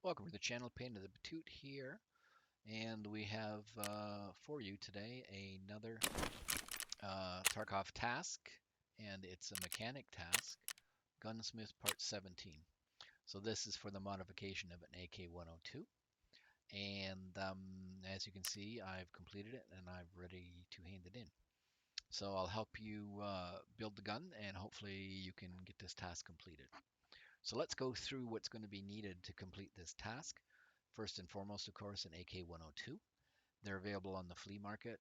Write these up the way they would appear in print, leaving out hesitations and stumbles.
Welcome to the channel, Pain of the Batoot here, and we have for you today another Tarkov task, and it's a mechanic task, Gunsmith Part 17. So this is for the modification of an AK-102, and as you can see, I've completed it and I'm ready to hand it in. So I'll help you build the gun, and hopefully you can get this task completed. So let's go through what's going to be needed to complete this task. First and foremost, of course, an AK-102. They're available on the flea market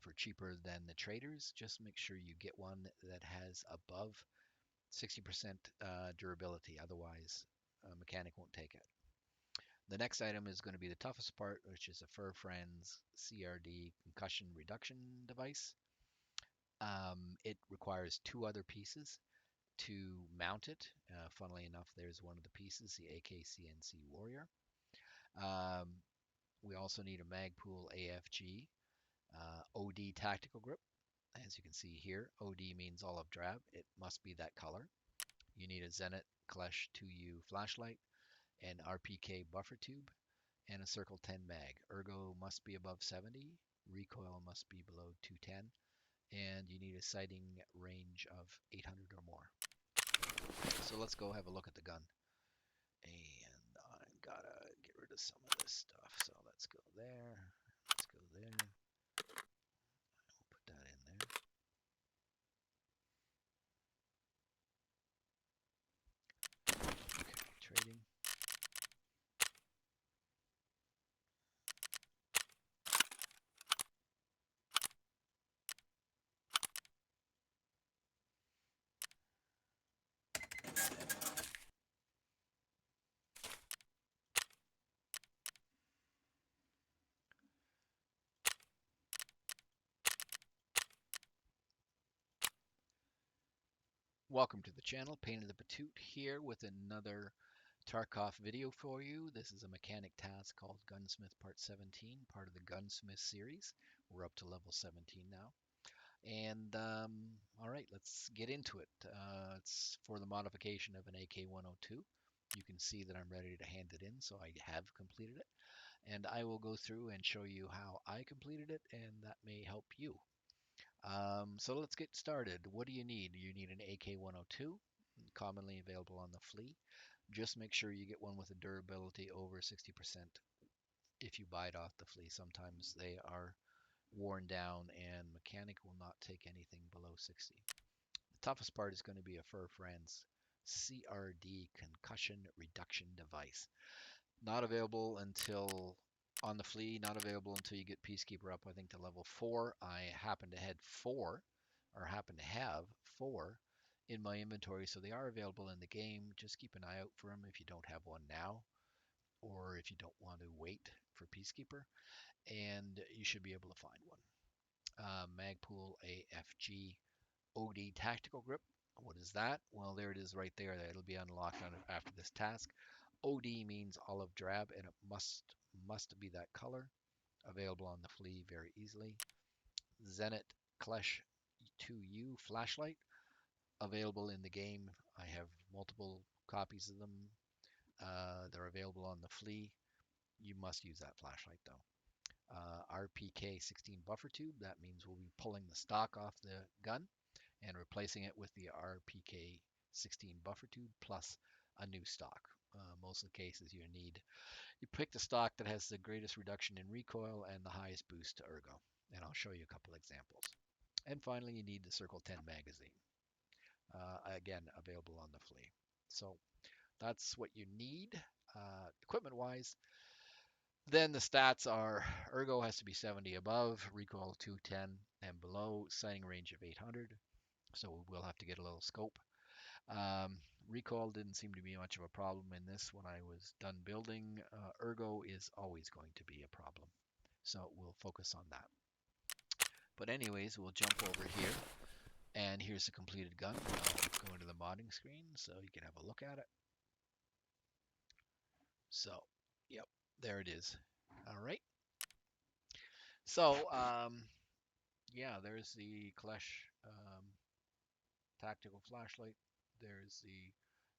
for cheaper than the traders. Just make sure you get one that has above 60% durability. Otherwise, a mechanic won't take it. The next item is going to be the toughest part, which is a Fur Friends CRD concussion reduction device. It requires two other pieces to mount it. Funnily enough, there's one of the pieces, the AK-CNC Warrior. Um, we also need a Magpul AFG OD tactical grip. As you can see here, OD means olive drab. It must be that color. You need a Zenit Klesh 2U flashlight, an RPK buffer tube, and a Circle 10 mag. Ergo must be above 70, recoil must be below 210, and you need a sighting range of 800 or more. So let's go have a look at the gun. And I gotta get rid of some of this stuff. So let's go there. Let's go there. We'll put that in there. Okay, trading. Welcome to the channel, Pain of the Batoot here with another Tarkov video for you. This is a mechanic task called Gunsmith Part 17, part of the Gunsmith series. We're up to level 17 now. And all right, let's get into it. It's for the modification of an AK-102. You can see that I'm ready to hand it in, so I have completed it. And I will go through and show you how I completed it, and that may help you. So let's get started. What do you need? You need an AK-102, commonly available on the flea. Just make sure you get one with a durability over 60% if you buy it off the flea. Sometimes they are worn down and mechanic will not take anything below 60. The toughest part is going to be a Fur Friends CRD concussion reduction device. Not available until on the flea, not available until you get Peacekeeper up, I think, to level 4. I happen to have 4 in my inventory, so they are available in the game. Just keep an eye out for them if you don't have one now, or if you don't want to wait for Peacekeeper, and you should be able to find one. Magpul AFG OD Tactical Grip. What is that? Well, there it is right there. It'll be unlocked after this task. OD means olive drab, and it must be that color. Available on the flea very easily. Zenit Klesh 2U flashlight. Available in the game. I have multiple copies of them. They're available on the flea. You must use that flashlight though. RPK 16 buffer tube. That means we'll be pulling the stock off the gun and replacing it with the RPK 16 buffer tube plus a new stock. Most of the cases you pick the stock that has the greatest reduction in recoil and the highest boost to ergo. And I'll show you a couple examples. And finally, you need the Circle 10 magazine. Again, available on the flea. So that's what you need equipment wise. Then the stats are ergo has to be 70 above, recoil 210 and below, sighting range of 800. So we'll have to get a little scope. Recoil didn't seem to be much of a problem in this when I was done building. Ergo is always going to be a problem. So we'll focus on that. But anyways, we'll jump over here. And here's the completed gun. I'll go into the modding screen so you can have a look at it. So, yep, there it is. All right. So, yeah, there's the Klesh tactical flashlight. There's the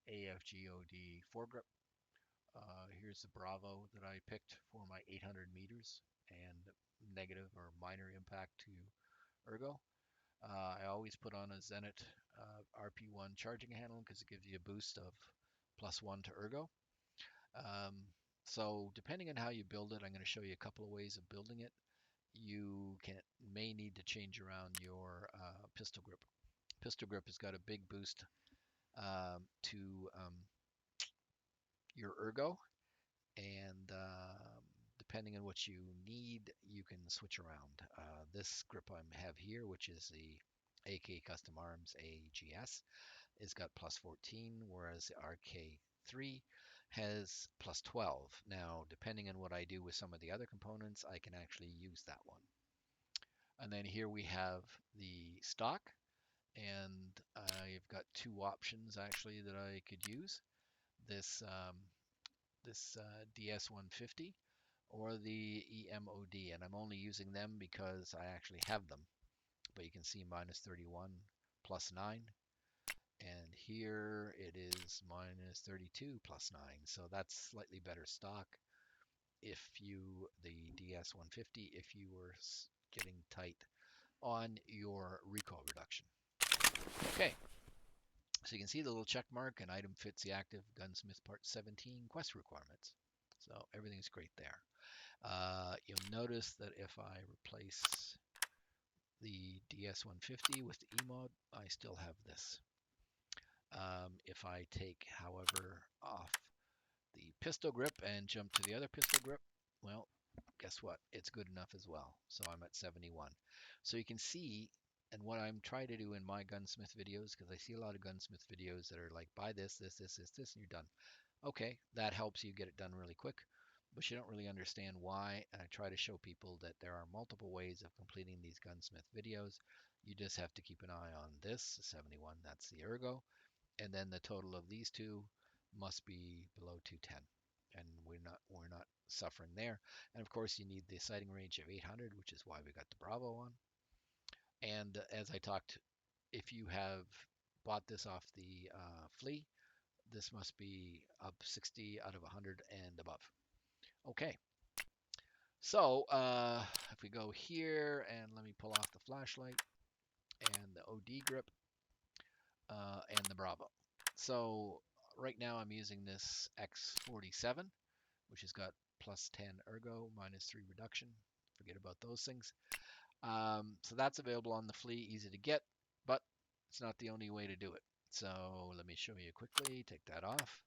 AFGOD foregrip. Here's the Bravo that I picked for my 800 meters and negative or minor impact to ergo. I always put on a Zenit RP1 charging handle because it gives you a boost of +1 to ergo. Um, so depending on how you build it, I'm going to show you a couple of ways of building it. You may need to change around your pistol grip. Pistol grip has got a big boost to your ergo, and depending on what you need, you can switch around. This grip I have here, which is the AK Custom Arms AGS, is got +14, whereas the RK3 has +12. Now, depending on what I do with some of the other components, I can actually use that one. And then here we have the stock, and I've got two options actually that I could use. This DS150 or the EMOD, and I'm only using them because I actually have them. But you can see -31 +9, and here it is -32 +9. So that's slightly better stock if the DS150, if you were getting tight on your recoil reduction. Okay, so you can see the little check mark, and item fits the active Gunsmith Part 17 quest requirements. So everything's great there. You'll notice that if I replace the DS150 with the EMOD, I still have this. If I take, however, off the pistol grip and jump to the other pistol grip, well, guess what? It's good enough as well. So I'm at 71. So you can see, and what I'm trying to do in my gunsmith videos, because I see a lot of gunsmith videos that are like, buy this, and you're done. Okay, that helps you get it done really quick, but you don't really understand why. And I try to show people that there are multiple ways of completing these gunsmith videos. You just have to keep an eye on this 71, that's the ergo, and then the total of these two must be below 210, and we're not suffering there. And of course, you need the sighting range of 800, which is why we got the Bravo on. And as I talked, if you have bought this off the flea, this must be up 60 out of 100 and above. Okay, so if we go here and let me pull off the flashlight and the OD grip and the Bravo. So right now I'm using this X47, which has got +10 ergo, -3 reduction. Forget about those things. So that's available on the flea, easy to get, but it's not the only way to do it. So let me show you quickly. Take that off.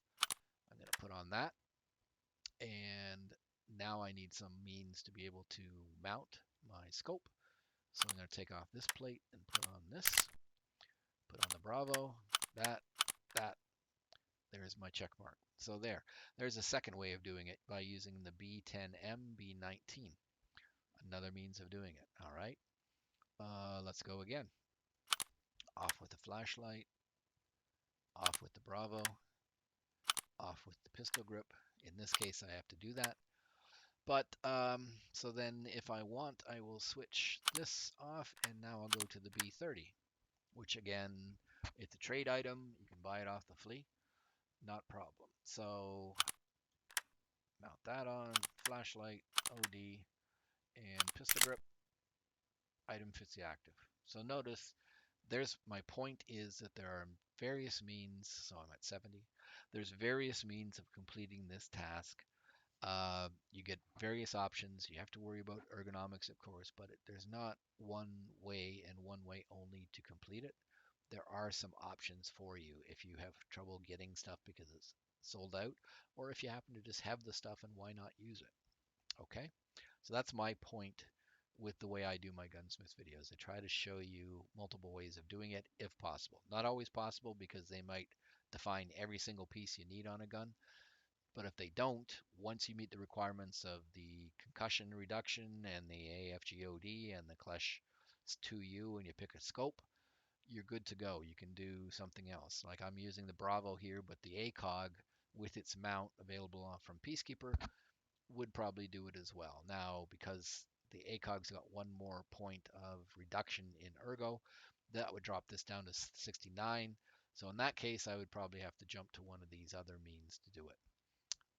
I'm going to put on that. And now I need some means to be able to mount my scope. So I'm going to take off this plate and put on this. Put on the Bravo. That. There's my check mark. So there's a second way of doing it by using the B10M B19. Another means of doing it. All right. Let's go again. Off with the flashlight. Off with the Bravo. Off with the pistol grip. In this case, I have to do that. But so then if I want, I will switch this off, and now I'll go to the B30, which again, it's a trade item. You can buy it off the flea. Not a problem. So mount that on, flashlight, OD, and pistol grip. Item fits the active. So notice there's my point is that there are various means, so I'm at 70. There's various means of completing this task. You get various options. You have to worry about ergonomics, of course, but there's not one way and one way only to complete it. There are some options for you if you have trouble getting stuff because it's sold out, or if you happen to just have the stuff and why not use it. Okay, so that's my point with the way I do my gunsmith videos. I try to show you multiple ways of doing it if possible. Not always possible because they might define every single piece you need on a gun. But if they don't, once you meet the requirements of the concussion reduction and the AFGOD and the Klesch 2U and you pick a scope, you're good to go. You can do something else. Like I'm using the Bravo here, but the ACOG with its mount available from Peacekeeper would probably do it as well. Now, because the ACOG's got one more point of reduction in ergo, that would drop this down to 69. So in that case, I would probably have to jump to one of these other means to do it.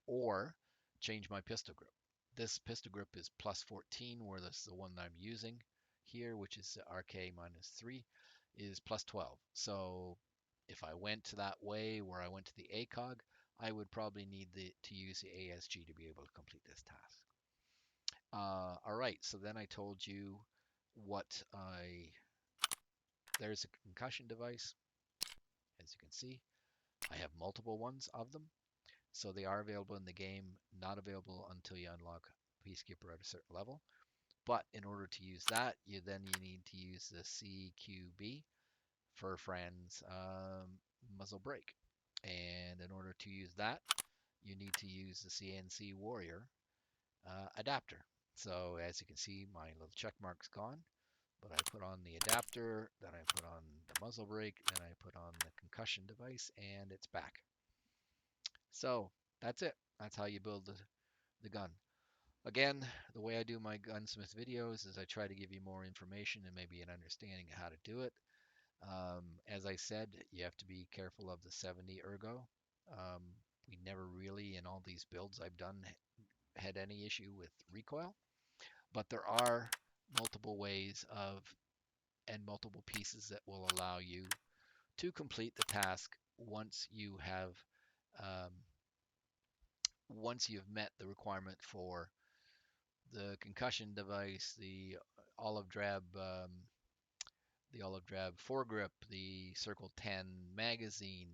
or change my pistol grip. This pistol grip is plus 14, where this is the one that I'm using here, which is RK minus 3, is plus 12. So if I went that way where I went to the ACOG, I would probably need to use the ASG to be able to complete this task. All right, so then I told you there's a concussion device. As you can see, I have multiple ones of them. So they are available in the game, not available until you unlock Peacekeeper at a certain level. But in order to use that, you need to use the CQB for friends muzzle brake. And in order to use that, you need to use the CNC Warrior adapter. So as you can see, my little check mark's gone, but I put on the adapter, then I put on the muzzle brake, then I put on the concussion device, and it's back. So that's it. That's how you build the gun. Again, the way I do my Gunsmith videos is I try to give you more information and maybe an understanding of how to do it. As I said, you have to be careful of the 70 ergo. Um, we never really, in all these builds I've done, had any issue with recoil, but there are multiple ways of and multiple pieces that will allow you to complete the task um, once you've met the requirement for the concussion device, the olive drab foregrip, the Circle 10 magazine.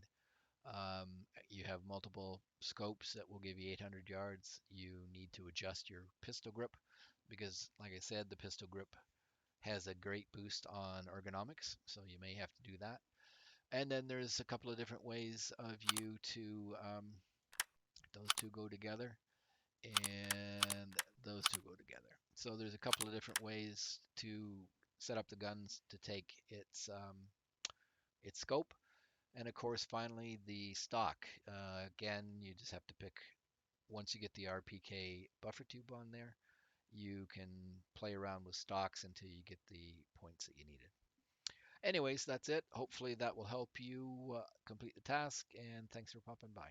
You have multiple scopes that will give you 800 yards. You need to adjust your pistol grip because, like I said, the pistol grip has a great boost on ergonomics, so you may have to do that. And then there's a couple of different ways of you to those two go together, and those two go together. So there's a couple of different ways to set up the guns to take its scope. And of course, finally, the stock. Again, you just have to pick, once you get the RPK buffer tube on there, you can play around with stocks until you get the points that you needed. Anyways, that's it. Hopefully that will help you complete the task, and thanks for popping by.